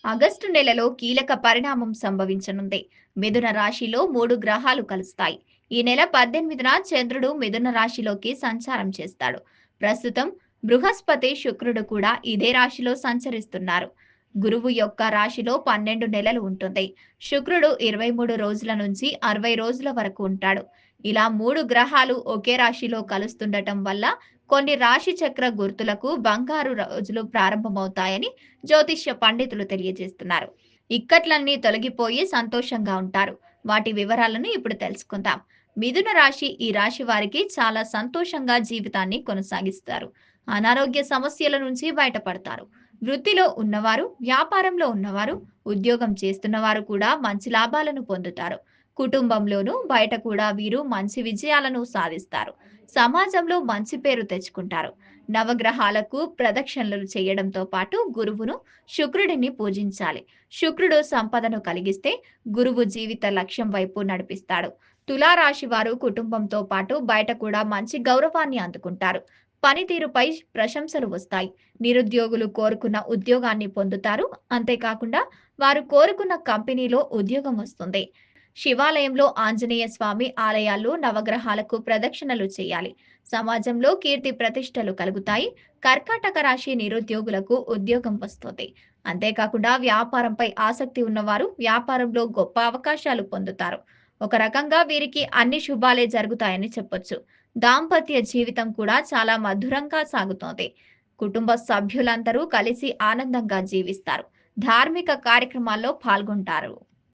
August నెలలో కీలక పరిణామం సంభవించనుంది. మిథున రాశిలో 3 గ్రహాలు కలుస్తాయి. ఈ నెల 18న చంద్రుడు మిథున రాశిలోకి సంచారం చేస్తాడు. ప్రస్తుతం బృహస్పతి, శుక్రుడు కూడా ఇదే రాశిలో సంచరిస్తున్నారు. గురువు యొక్క రాశిలో 12 నెలలు ఉంటుంది. శుక్రుడు 23 రోజుల నుంచి 60 రోజుల వరకు ఉంటాడు. ఇలా 3 గ్రహాలు ఒకే రాశిలో కలుస్తుండటం వల్ల కొన్ని రాశి చక్ర గుర్తులకు బంగారు రోజులు ప్రారంభమవుతాయని జ్యోతిష్య పండితులు తెలియజేస్తున్నారు. ఇక్కట్లన్నీ తొలగిపోయి సంతోషంగా ఉంటారు. వాటి వివరాలను ఇప్పుడు తెలుసుకుందాం. మిథున రాశి ఈ రాశి వారికి చాలా సంతోషంగా జీవితాన్ని కొనసాగిస్తారు. అనారోగ్య సమస్యల నుంచి బయటపడతారు. వృత్తిలో ఉన్నవారు, వ్యాపారంలో ఉన్నవారు, ఉద్యోగం చేస్తున్నవారు కూడా మంచి లాభాలను పొందుతారు. కుటుంబంలోనూ బయట కూడా వీరు మంచి విజయాలను సాధిస్తారు. సమాజంలో మంచి పేరు తెచ్చుకుంటారు. నవగ్రహాలకు ప్రదక్షిణలు చేయడంతో పాటు గురువును, శుక్రుడిని పూజించాలి. శుక్రుడు సంపదను కలిగిస్తే గురువు జీవిత లక్ష్యం వైపు నడిపిస్తాడు. తులారాశి వారు కుటుంబంతో పాటు బయట కూడా మంచి గౌరవాన్ని అందుకుంటారు. పనితీరుపై ప్రశంసలు వస్తాయి. నిరుద్యోగులు కోరుకున్న ఉద్యోగాన్ని పొందుతారు. అంతేకాకుండా వారు కోరుకున్న కంపెనీలో ఉద్యోగం వస్తుంది. శివాలయంలో ఆంజనేయ స్వామి ఆలయాల్లో నవగ్రహాలకు ప్రదక్షిణలు చేయాలి. సమాజంలో కీర్తి ప్రతిష్టలు కలుగుతాయి. కర్కాటక రాశి నిరుద్యోగులకు ఉద్యోగం వస్తుంది. అంతేకాకుండా వ్యాపారంపై ఆసక్తి ఉన్నవారు వ్యాపారంలో గొప్ప అవకాశాలు పొందుతారు. ఒక రకంగా వీరికి అన్ని శుభాలే జరుగుతాయని చెప్పొచ్చు. దాంపత్య జీవితం కూడా చాలా మధురంగా సాగుతోంది. కుటుంబ సభ్యులందరూ కలిసి ఆనందంగా జీవిస్తారు. ధార్మిక కార్యక్రమాల్లో పాల్గొంటారు.